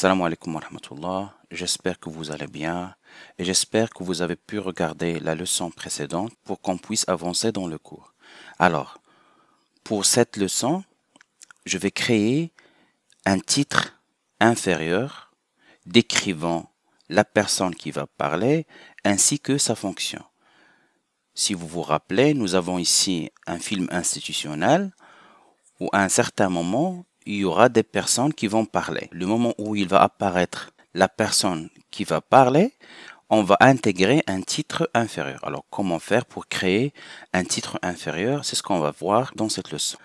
Salam alaikum wa rahmatullah, j'espère que vous allez bien et j'espère que vous avez pu regarder la leçon précédente pour qu'on puisse avancer dans le cours. Alors, pour cette leçon, je vais créer un titre inférieur décrivant la personne qui va parler ainsi que sa fonction. Si vous vous rappelez, nous avons ici un film institutionnel où à un certain moment, il y aura des personnes qui vont parler. Le moment où il va apparaître la personne qui va parler, on va intégrer un titre inférieur. Alors, comment faire pour créer un titre inférieur? C'est ce qu'on va voir dans cette leçon.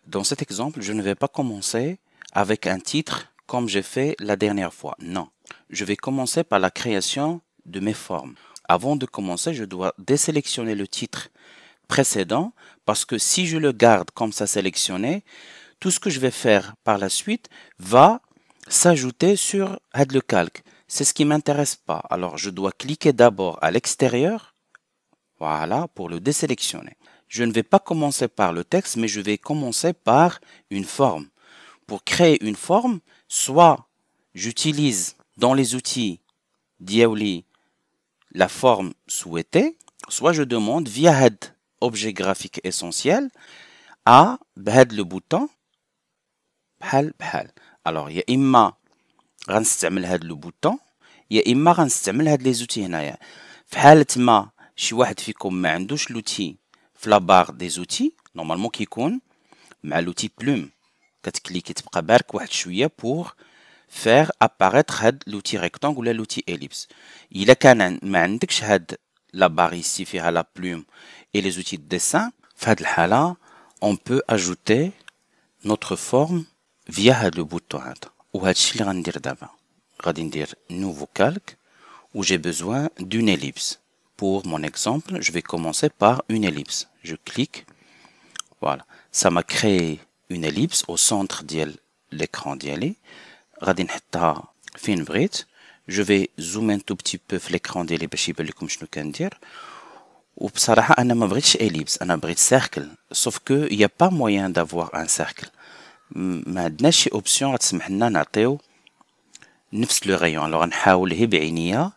Dans cet exemple, je ne vais pas commencer avec un titre comme j'ai fait la dernière fois. Non. Je vais commencer par la création de mes formes. Avant de commencer, je dois désélectionner le titre précédent parce que si je le garde comme ça sélectionné, tout ce que je vais faire par la suite va s'ajouter sur le calque. C'est ce qui m'intéresse pas. Alors, je dois cliquer d'abord à l'extérieur, voilà, pour le désélectionner. Je ne vais pas commencer par le texte, mais je vais commencer par une forme. Pour créer une forme, soit j'utilise dans les outils Diaouli la forme souhaitée, soit je demande via Head objet graphique essentiel à le bouton بحال. Alors يا إما غنستعمل هاد لو بوطون يا إما غنستعمل هاد لي زوتي هنايا. في حالة ما شي واحد فيكم ما عندوش لوتي في لابار دي زوتي نورمالمون كيكون مع لوتي بلوم كتكليكي تبقى بارك واحد شوية بوغ faire apparaître هاد لوتي ريكتانغل ولا لوتي إليبس. إلا كان ما عندكش هاد لا بار ici فيها لا بلوم et les outils de dessin, في هاد الحالة on peut ajouter notre forme via هاد لو بوطون هذا. وهادشي اللي غندير دابا. غادي ندير nouveau calque où j'ai besoin d'une ellipse. Pour mon exemple, je vais commencer par une ellipse. Je clique. Voilà. Ça m'a créé une ellipse au centre de l'écran ديالي. غادي نحطها فين بغيت. Je vais zoomer un tout petit peu في l'écran ديالي باش يبان لكم شنو كندير. وبصراحة أنا ما بغيتش ellipse, أنا بغيت cercle. Sauf que il y a pas moyen d'avoir un cercle. ما عندناش شي اوبسيون غتسمح لنا نعطيو نفس لو rayon. Alors نحاول هي بعينيا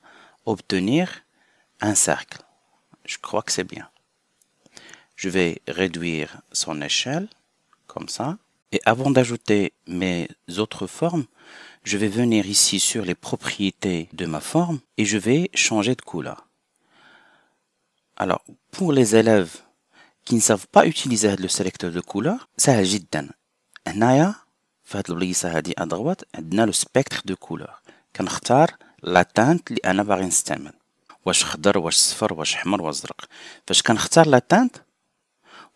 obtenir un cercle. Je crois que c'est bien. Je vais réduire son échelle comme ça. Et avant d'ajouter mes autres formes, je vais venir ici sur les propriétés de ma forme et je vais changer de couleur. Alors, pour les élèves qui ne savent pas utiliser le sélecteur de couleur, سهل جدا. هنايا في هاد البليصة هادي أدغوات عندنا لو سبيكتر دو كولور. كنختار لا تانت اللي أنا باغي نستعمل. واش خضر واش صفر واش حمر واش زرق. فاش كنختار لا تانت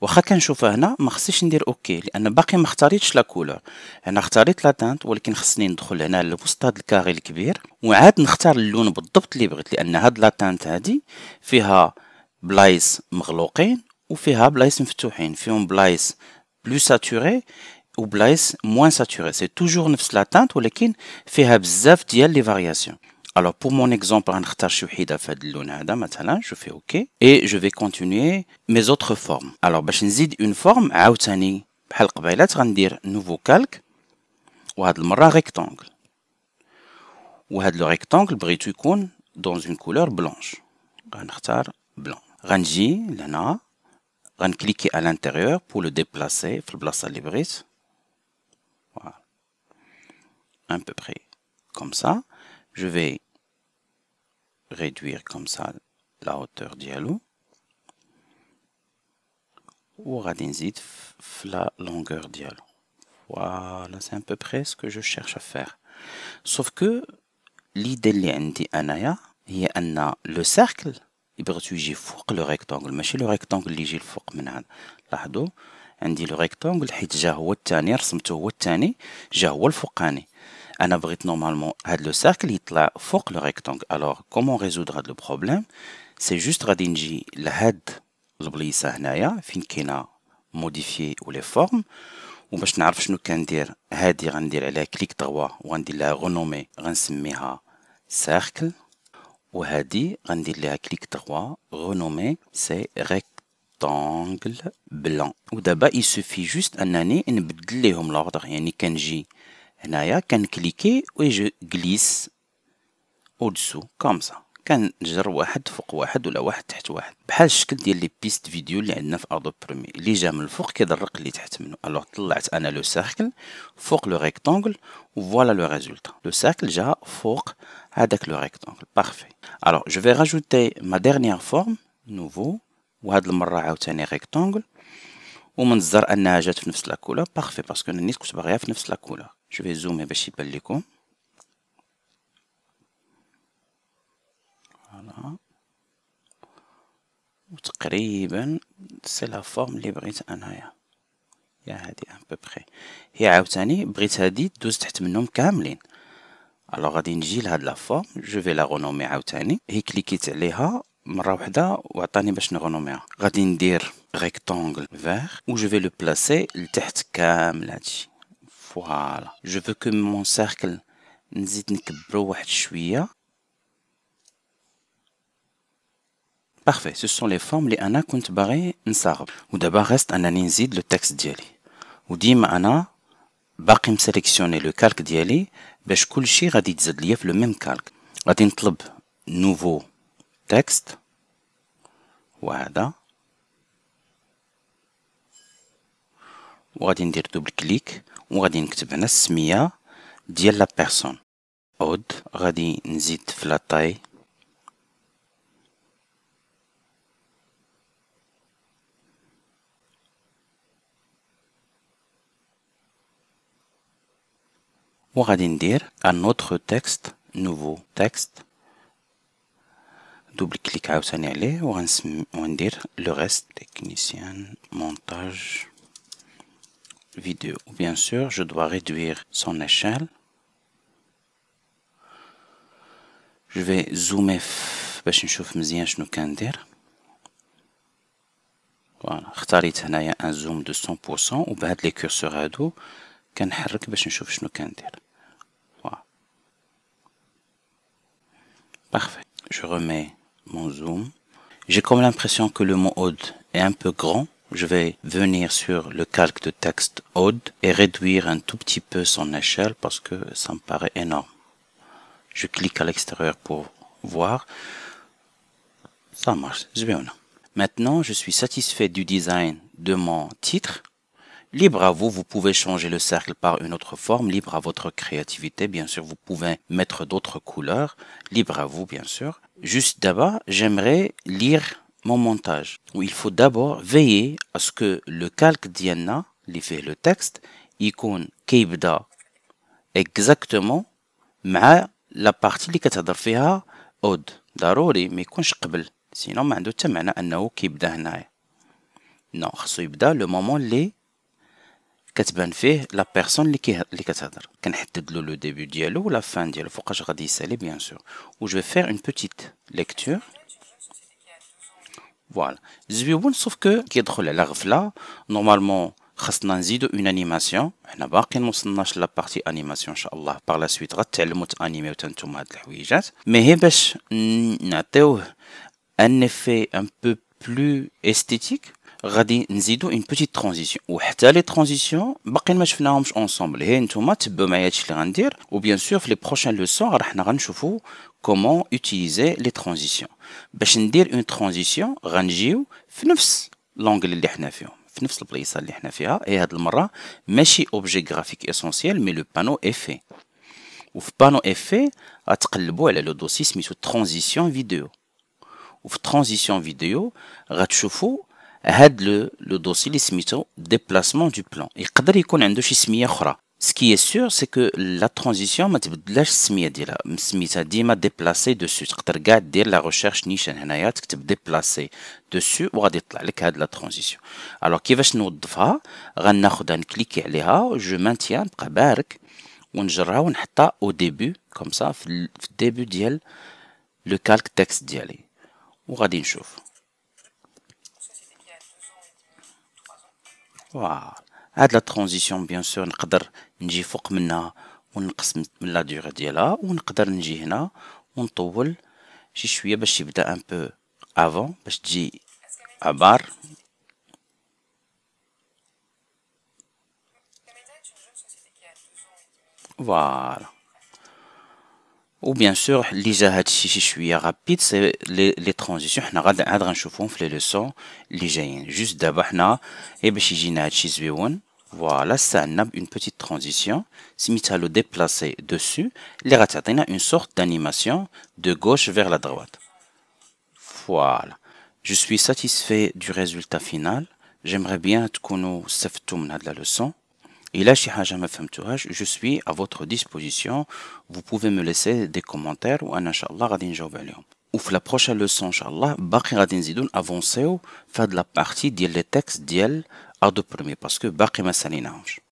واخا كنشوفها هنا ما خصنيش ندير اوكي لأن باقي ما اختاريتش لا كولور. أنا اختاريت لا تانت ولكن خصني ندخل هنا لوسط هاد الكاري الكبير وعاد نختار اللون بالضبط اللي بغيت لأن هاد لا تانت هادي فيها بلايص مغلوقين وفيها بلايص مفتوحين. فيهم بلايص بلو ساتوري ou بلايص moins saturé. C'est toujours نفس la teinte ولكن فيها بزاف ديال les variations. Alors pour mon exemple غنختار شي وحيدة في هاد اللون هذا مثلا. Je fais OK et je vais continuer mes autres formes. Alors باش نزيد une forme عاوتاني بحال قبيلات غندير nouveau calque وهاد المرة rectangle. وهاد لو rectangle بغيتو يكون dans une couleur blanche. غنختار blanc. غنجي لهنا غنكليكي à l'intérieur pour le déplacer في البلاصة اللي بغيت. Voilà. À peu près comme ça. Je vais réduire comme ça la hauteur dialo. Ou غادي نزيد la longueur dialo. Voilà, c'est à peu près ce que je cherche à faire. Sauf que l'idée اللي عندي أنايا هي أن le cercle يبغيتو يجي فوق le rectangle ماشي le rectangle اللي يجي الفوق من هذا. لاحظوا عندي لو ريكتانجل حيت جا هو الثاني رسمته هو الثاني جا هو الفوقاني. انا بغيت نورمالمون هاد لو سيركل يطلع فوق لو ريكتانجل. الوغ كومون ريزودر هاد لو بروبليم سي جوست غادي نجي لهاد البليصه هنايا فين كاينه موديفيي و لي فورم وباش نعرف شنو كندير هادي غندير عليها كليك دغوا وغندير لها غونومي غنسميها سيركل وهادي غندير لها كليك دغوا غونومي سي rectangle blanc. ودابا il suffit juste انني نبدل ليهم l'ordre. يعني كنجي هنايا كنكليكي و je glisse au-dessous comme ça. كنجر واحد فوق واحد ولا واحد تحت واحد بحال الشكل ديال لي بيست فيديو اللي عندنا في ادوب بريمي اللي جا من الفوق كيدرق اللي تحت منه. الوغ طلعت انا لو سيركل فوق لو ريكتانغل وفوالا لو ريزولتا. لو سيركل جا فوق هذاك لو ريكتانغل. بارفي. الوغ جو في راجوتي ما ديرنيير فورم نوفو وهاد المره عاوتاني ريكتانغل ومنظر انها جات في نفس لا كولور. بارفي باسكو انا نيت كنت باغيها في نفس لا كولور. جو في زومي باش يبان لكم. فوالا وتقريبا سي لا فورم اللي بغيت انايا. يا هادي ان بو بخي. هي عاوتاني بغيت هادي دوز تحت منهم كاملين. الوغ غادي نجي لهاد لا فورم جو في لا غونومي عاوتاني. هي كليكيت عليها مره وحده وعطاني باش نغونوميها. غادي ندير ريكتانغل فير و جو في لو بلاسي لتحت كامل هادشي. فوالا جو فو كو مون سيركل نزيد نكبرو واحد شويه. بارفي. سو سون لي فورم اللي انا كنت باغي نصاغب. ودابا غاست انني نزيد لو تكست ديالي وديما انا باقي مسيليكسيوني لو كالك ديالي باش كلشي غادي يتزاد ليا في لو ميم كالك. غادي نطلب نوفو تكست وهذا وغادي ندير دوبل كليك وغادي نكتب هنا السميه ديال لا بيرسون اود. غادي نزيد في لا طاي وغادي ندير ان اوتر تكست نوفو تكست دوبل كليك عاوتاني عليه وغندير لو ريست تكنيسيان مونتاج vidéo. Bien sûr, je dois réduire son échelle. Je vais zoomer باش نشوف مزيان شنو كندير. فوالا اختاريت هنايا ان زوم دو 100% وبهاد لي كورسور هادو كنحرك باش نشوف شنو كندير. فوالا parfait. Je remets mon zoom. J'ai comme l'impression que le mot Aude est un peu grand. Je vais venir sur le calque de texte Aude et réduire un tout petit peu son échelle parce que ça me paraît énorme. Je clique à l'extérieur pour voir. Ça marche. Maintenant, je suis satisfait du design de mon titre. Libre à vous, vous pouvez changer le cercle par une autre forme, libre à votre créativité, bien sûr, vous pouvez mettre d'autres couleurs, libre à vous, bien sûr. Juste d'abord, j'aimerais lire mon montage, où il faut d'abord veiller à ce que le calque Diana, qui fait le texte, يكون كيبدا exactement مع la partie اللي كتهضر فيها اود. ضروري ما يكونش قبل، سينو ما عنده حتى معنى انه كيبدا هنايا. نو خصو يبدا لو مومون اللي كتبان فيه لا بيرسون اللي كتهضر. كنحدد له لو ديبي ديالو ولا فان ديالو فوقاش غادي يسالي بيان سور. و جو فير اون بوتيت ليكتور. فوالا زويون سوف كو كيدخل على غفله. نورمالمون خاصنا نزيدو اون انيماسيون. حنا باقي موصلناش لا بارتي انيماسيون ان شاء الله. باغ لا سويت غتعلموا تانيميو حتى نتوما هاد الحويجات. مي هي باش نعطيوه ان افي ان بو بلو استيتيك غادي نزيدو اون بوتيت ترانزيسيون. وحتى لي ترانزيسيون باقيين ما شفناهمش اونصومبل. هي نتوما تبعوا معايا هادشي اللي غندير. وبيان سور في لي بروشين لوسون راه حنا غنشوفو كومون اوتيليزي لي ترانزيسيون. باش ندير اون ترانزيسيون غنجيو في نفس لونغل اللي حنا فيهم، في نفس البلايصه اللي حنا فيها. هي هاد المره ماشي اوبجي غرافيك اسونسيال مي لو بانو افي. وفي بانو افي غتقلبوا على لو دوسي سميتو ترانزيسيون فيديو. وفي ترانزيسيون فيديو غتشوفوا هاد لو دوسي اللي سميتو ديبلاسمون دو بلان. يقدر يكون عنده شي سميه اخرى. سكي سور سي كو لا ترانزيسيون ما تبدلاش السميه ديالها، سميتها ديما ديبلاسي دوسو. تقدر كاع دير لا ريشيرش نيشان هنايا تكتب ديبلاسي دوسو وغادي يطلع لك هاد لا ترانزيسيون. الوغ كيفاش نوظفها؟ غناخدها نكليكي عليها جو مانتيان بقى بارك ونجرها ونحطها او ديبي كوم سا في الديبي ديال لو كالك تكست ديالي وغادي نشوف. فوالا هاد لا ترانزيسيون بيان سور نقدر نجي فوق منها ونقص من لا ديوغ ديالها، ونقدر نجي هنا ونطول شي شويه باش يبدا ان بو افون باش تجي عبار. Voilà. Ou bien sûr, اللي جا هادشي شي شوية rapide c'est les transitions حنا عاد غنشوفوهم في les leçons اللي جايين. Juste دابا حنا باش يجينا هادشي زويون. Voilà, استعنا une petite transition سميتها le déplacer dessus اللي غتعطينا une sorte d'animation de gauche vers la droite. Voilà. Je suis satisfait du résultat final. J'aimerais bien تكونوا استفدتوا من هاد la leçon. إلا شي حاجة ما فهمتوهاش je suis à votre disposition. Vous pouvez me laisser des commentaires وأنا إن شاء الله غادي نجاوب عليهم. وفي la prochaine leçon إن شاء الله باقي غادي نزيدو نافونسيو في هاد la partie ديال les textes ديال A2 parce que باقي ما ساليناهمش.